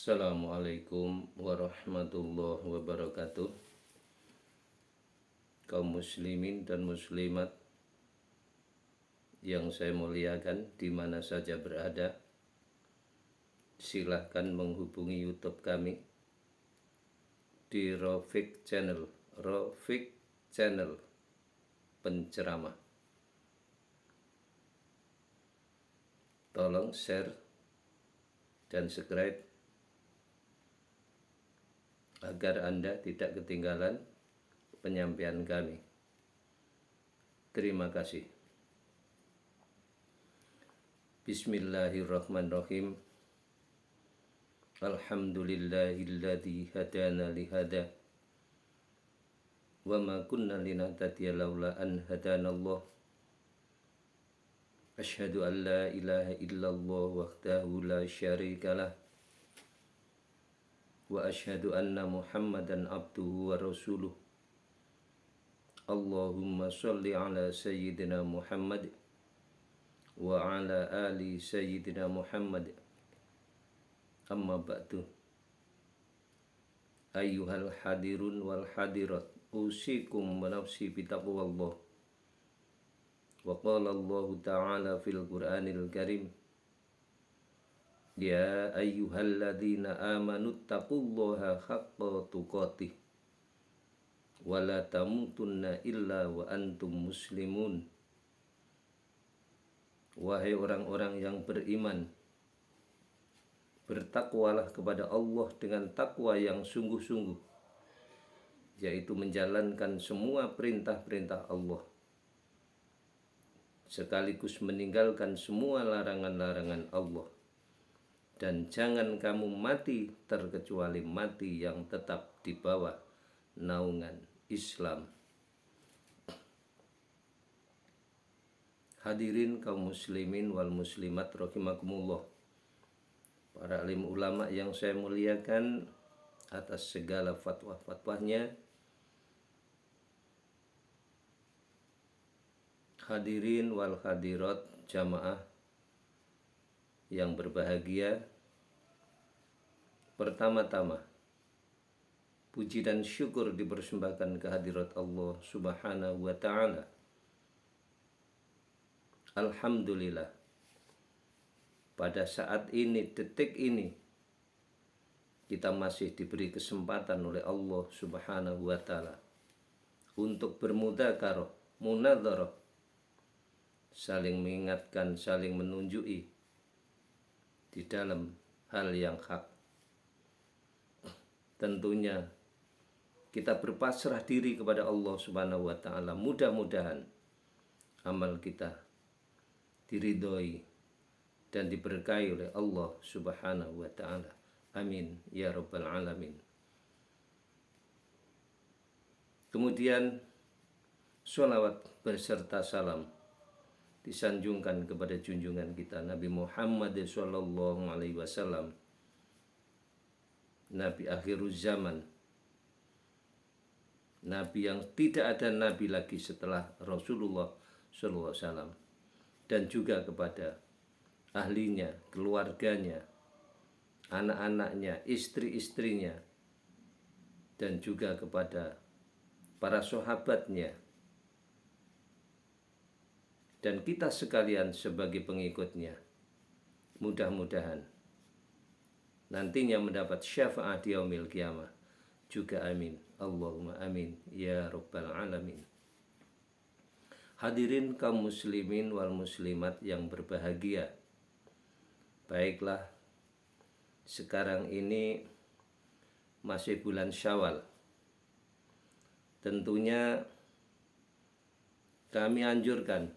Assalamualaikum warahmatullahi wabarakatuh. Kaum muslimin dan muslimat yang saya muliakan di mana saja berada, silahkan menghubungi YouTube kami di Rafiq Channel penceramah. Tolong share dan subscribe agar Anda tidak ketinggalan penyampaian kami. Terima kasih. Bismillahirrahmanirrahim. Alhamdulillahilladzi hadana lihada wa ma kunna linahtadiya laula an hadanallah. Asyhadu an la ilaha illallah wahdahu la syarikalah wa asyhadu anna Muhammadan abduhu wa rasuluh. Allahumma sholli ala sayyidina Muhammad wa ala ali sayyidina Muhammad. Amma ba'du. Ayyuhal hadirun wal hadirat, usikum wa nafsi bitaqwallah. Wa qala Allah ta'ala fil Qur'anil Karim, ya ayyuhalladzina amanu taqullaha haqqa tuqatih wa la tamutunna illa wa antum muslimun. Wahai orang-orang yang beriman, bertakwalah kepada Allah dengan takwa yang sungguh-sungguh, yaitu menjalankan semua perintah-perintah Allah, sekaligus meninggalkan semua larangan-larangan Allah. Dan jangan kamu mati terkecuali mati yang tetap di bawah naungan Islam. Hadirin kaum muslimin wal muslimat rahimakumullah. Para alim ulama yang saya muliakan atas segala fatwa-fatwanya. Hadirin wal hadirat jamaah yang berbahagia, pertama-tama puji dan syukur dipersembahkan kehadirat Allah Subhanahu wa ta'ala. Alhamdulillah, pada saat ini, detik ini, kita masih diberi kesempatan oleh Allah Subhanahu wa ta'ala untuk bermudzakarah, munadzarah, saling mengingatkan, saling menunjuki di dalam hal yang hak. Tentunya kita berpasrah diri kepada Allah Subhanahu wa ta'ala. Mudah-mudahan amal kita diridhoi dan diberkahi oleh Allah Subhanahu wa ta'ala. Amin ya rabbal alamin. Kemudian sholawat beserta salam disanjungkan kepada junjungan kita Nabi Muhammad sallallahu alaihi wasallam, Nabi akhirul zaman, Nabi yang tidak ada Nabi lagi setelah Rasulullah sallallahu alaihi wasallam, dan juga kepada ahlinya, keluarganya, anak-anaknya, istri-istrinya, dan juga kepada para sahabatnya, dan kita sekalian sebagai pengikutnya. Mudah-mudahan nantinya mendapat syafaat di yaumil qiyamah juga. Amin. Allahumma amin ya rabbal alamin. Hadirin kaum muslimin wal muslimat yang berbahagia. Baiklah, sekarang ini masih bulan Syawal. Tentunya kami anjurkan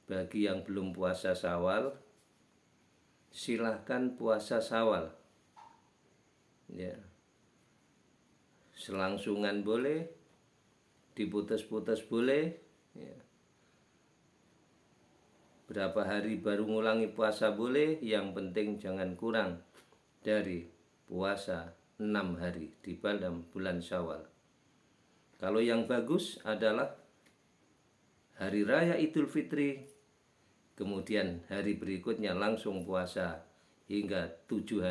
bagi yang belum puasa Syawal, silahkan puasa Syawal. Ya. Selangsungan boleh, diputus-putus boleh. Ya. Berapa hari baru ngulangi puasa boleh, yang penting jangan kurang dari puasa 6 hari di dalam bulan Syawal. Kalau yang bagus adalah hari raya Idul Fitri, kemudian hari berikutnya langsung puasa hingga 6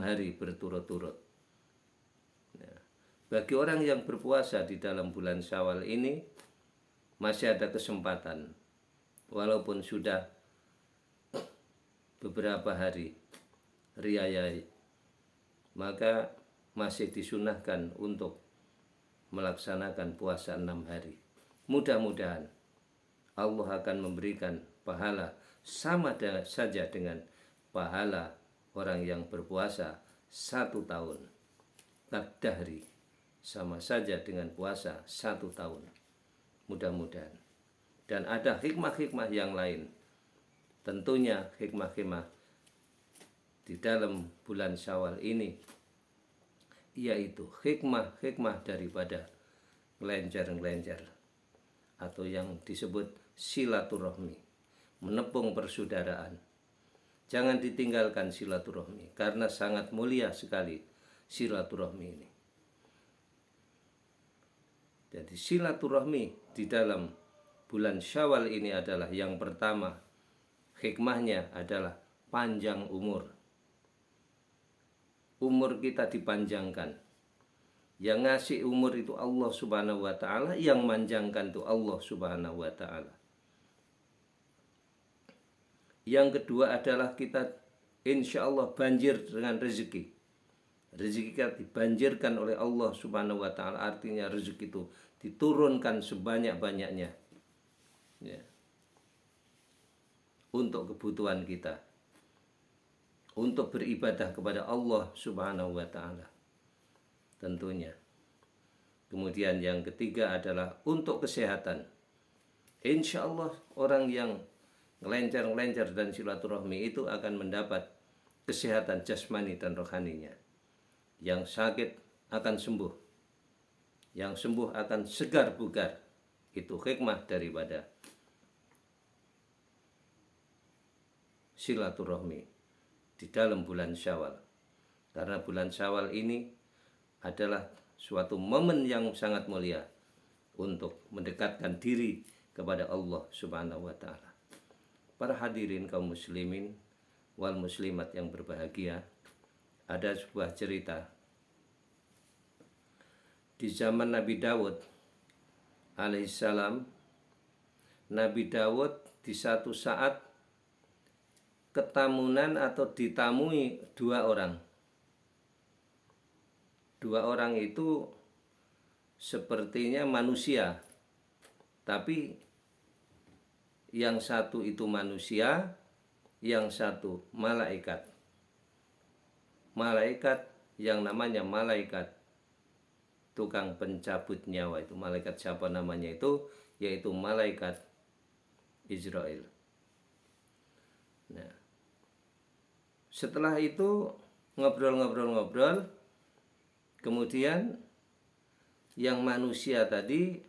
hari berturut-turut. Nah, bagi orang yang berpuasa di dalam bulan Syawal ini masih ada kesempatan, walaupun sudah beberapa hari riayai, maka masih disunahkan untuk melaksanakan puasa 6 hari. Mudah-mudahan Allah akan memberikan pahala sama saja dengan pahala orang yang berpuasa 1 tahun. Kadahri sama saja dengan puasa 1 tahun. Mudah-mudahan. Dan ada hikmah-hikmah yang lain. Tentunya hikmah-hikmah di dalam bulan Syawal ini, yaitu hikmah-hikmah daripada ngelencer-ngelencer atau yang disebut silaturahmi, menepung persaudaraan. Jangan ditinggalkan silaturahmi karena sangat mulia sekali silaturahmi ini. Jadi silaturahmi di dalam bulan Syawal ini adalah yang pertama, hikmahnya adalah panjang umur. Umur kita dipanjangkan. Yang ngasih umur itu Allah Subhanahu wa ta'ala, yang manjangkan itu Allah Subhanahu wa ta'ala. Yang kedua adalah kita insya Allah banjir dengan rezeki. Rezeki kita dibanjirkan oleh Allah Subhanahu wa ta'ala, artinya rezeki itu diturunkan sebanyak-banyaknya, ya, untuk kebutuhan kita, untuk beribadah kepada Allah Subhanahu wa ta'ala tentunya. Kemudian yang ketiga adalah untuk kesehatan. Insya Allah orang yang ngelencer-ngelencer dan silaturahmi itu akan mendapat kesehatan jasmani dan rohaninya. Yang sakit akan sembuh, yang sembuh akan segar bugar. Itu hikmah daripada silaturahmi di dalam bulan Syawal. Karena bulan Syawal ini adalah suatu momen yang sangat mulia untuk mendekatkan diri kepada Allah Subhanahu wa ta'ala. Para hadirin kaum muslimin wal muslimat yang berbahagia, ada sebuah cerita di zaman Nabi Daud alaihissalam. Nabi Daud di satu saat ketamunan atau ditamui 2 orang. 2 orang itu sepertinya manusia, tapi yang satu itu manusia, yang satu malaikat. Malaikat yang namanya malaikat tukang pencabut nyawa itu. Malaikat siapa namanya itu? Yaitu malaikat Israel. Nah, setelah itu ngobrol-ngobrol, kemudian yang manusia tadi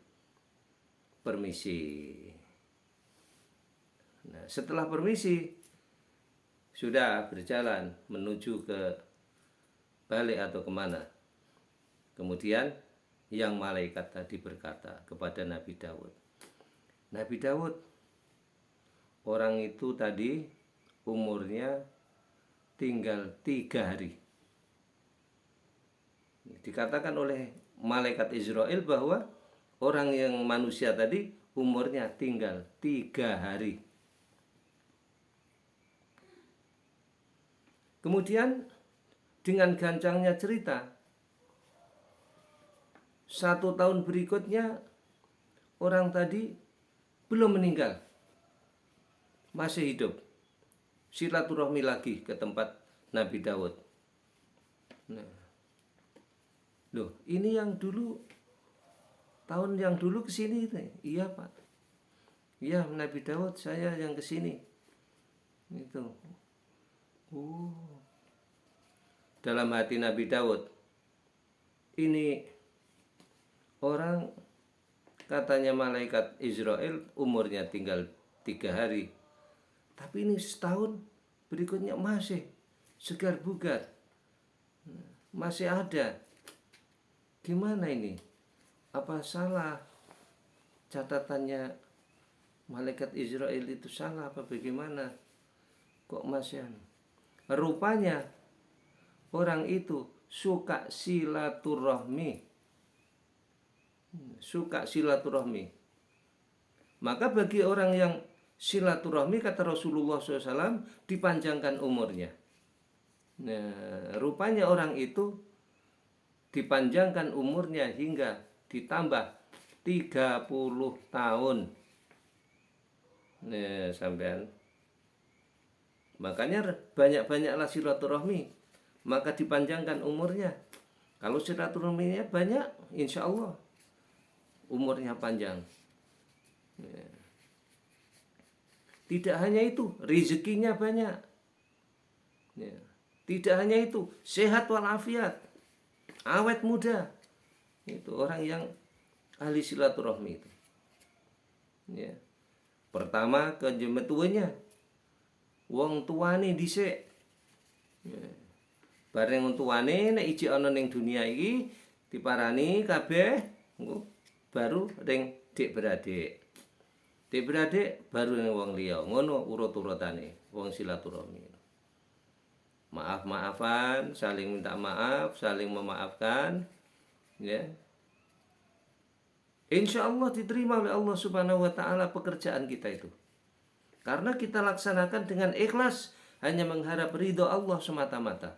permisi. Nah, setelah permisi sudah berjalan menuju ke balik atau kemana. Kemudian yang malaikat tadi berkata kepada Nabi Daud, Nabi Daud, orang itu tadi umurnya tinggal 3 hari. Dikatakan oleh malaikat Israel bahwa orang yang manusia tadi umurnya tinggal 3 hari. Kemudian dengan gancangnya cerita, 1 tahun berikutnya orang tadi belum meninggal, masih hidup. Silaturahmi lagi ke tempat Nabi Daud. Nah, loh, ini yang dulu, tahun yang dulu kesini. Iya Pak, iya Nabi Daud, saya yang kesini. Itu. Dalam hati Nabi Daud, ini orang katanya malaikat Israel umurnya tinggal 3 hari, tapi ini setahun berikutnya masih segar bugar, masih ada. Gimana ini? Apa salah catatannya malaikat Israel itu salah apa bagaimana? Kok masih anu? Rupanya orang itu suka silaturahmi. Suka silaturahmi. Maka bagi orang yang silaturahmi, kata Rasulullah SAW, dipanjangkan umurnya. Nah, rupanya orang itu dipanjangkan umurnya hingga ditambah 30 tahun. Nah, sampean. Makanya banyak-banyaklah silaturahmi, maka dipanjangkan umurnya. Kalau silaturahminya banyak, insya Allah umurnya panjang. Ya. Tidak hanya itu, rezekinya banyak. Ya. Tidak hanya itu, sehat walafiat, awet muda. Itu orang yang ahli silaturahmi itu. Ya. Pertama ke jemetuanya, wong tuane dhisik. Ya. Bareng wong tuane nek iji ana ning dunia iki diparani kabeh, baru ring dik beradik. Dik beradik baru ning wong liya. Ngono urut-urutane wong silaturahmi. Maaf-maafan, saling minta maaf, saling memaafkan, ya. Insya Allah diterima oleh Allah Subhanahu wa Ta'ala pekerjaan kita itu, karena kita laksanakan dengan ikhlas, hanya mengharap ridho Allah semata-mata.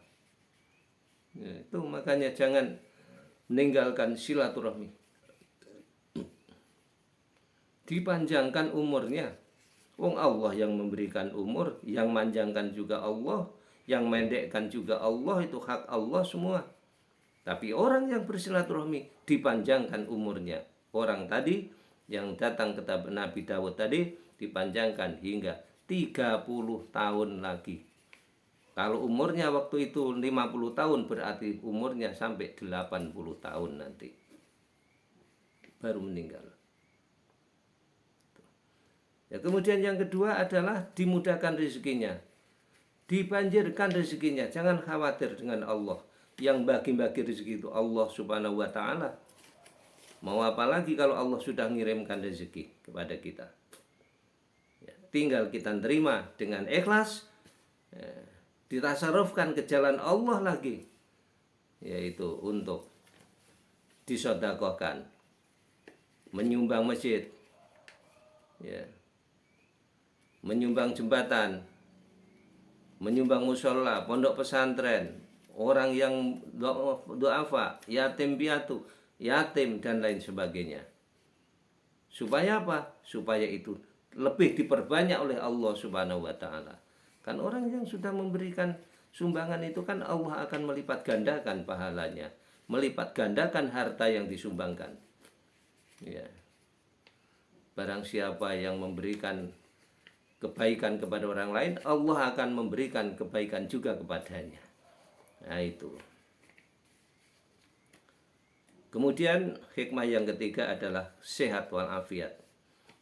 Ya, itu makanya jangan meninggalkan silaturahmi. Dipanjangkan umurnya. Wong Allah yang memberikan umur, yang manjangkan juga Allah, yang mendekkan juga Allah, itu hak Allah semua. Tapi orang yang bersilaturahmi dipanjangkan umurnya. Orang tadi yang datang ke Nabi Dawud tadi dipanjangkan hingga 30 tahun lagi. Kalau umurnya waktu itu 50 tahun, berarti umurnya sampai 80 tahun nanti baru meninggal. Ya, kemudian yang kedua adalah dimudahkan rezekinya, dibanjirkan rezekinya. Jangan khawatir dengan Allah. Yang bagi-bagi rezeki itu Allah Subhanahu wa Ta'ala. Mau apa lagi kalau Allah sudah mengirimkan rezeki kepada kita? Ya, tinggal kita terima dengan ikhlas, ya, ditasarufkan ke jalan Allah lagi, yaitu untuk disedekahkan, menyumbang masjid, ya, menyumbang jembatan, menyumbang musola, pondok pesantren, orang yang duafa, yatim piatu, yatim dan lain sebagainya. Supaya apa? Supaya itu lebih diperbanyak oleh Allah Subhanahu wa Ta'ala. Kan orang yang sudah memberikan sumbangan itu kan Allah akan melipat gandakan pahalanya, melipat gandakan harta yang disumbangkan. Ya. Barang siapa yang memberikan kebaikan kepada orang lain, Allah akan memberikan kebaikan juga kepadanya. Nah, itu. Kemudian hikmah yang ketiga adalah sehat walafiat.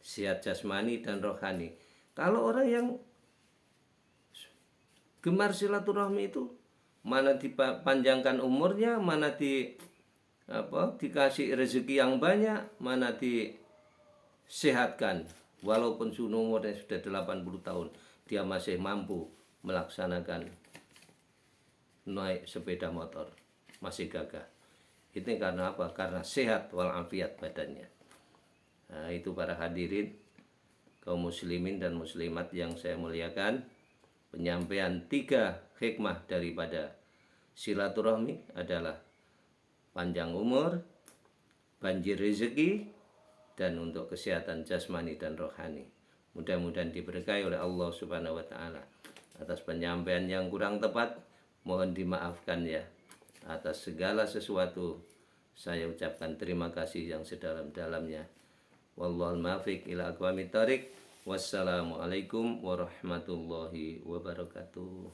Sehat jasmani dan rohani. Kalau orang yang gemar silaturahmi itu, mana dipanjangkan umurnya, mana dikasih rezeki yang banyak, mana disehatkan. Walaupun umurnya sudah 80 tahun, dia masih mampu melaksanakan naik sepeda motor, masih gagah. Itu karena apa? Karena sehat walafiat badannya. Nah, itu para hadirin kaum muslimin dan muslimat yang saya muliakan, penyampaian 3 hikmah daripada silaturahmi adalah panjang umur, banjir rezeki, dan untuk kesehatan jasmani dan rohani. Mudah-mudahan diberkahi oleh Allah Subhanahu wa Ta'ala. Atas penyampaian yang kurang tepat, mohon dimaafkan ya. Atas segala sesuatu, saya ucapkan terima kasih yang sedalam-dalamnya. Wallahul muwaffiq ila aqwamit thoriq. Wassalamualaikum warahmatullahi wabarakatuh.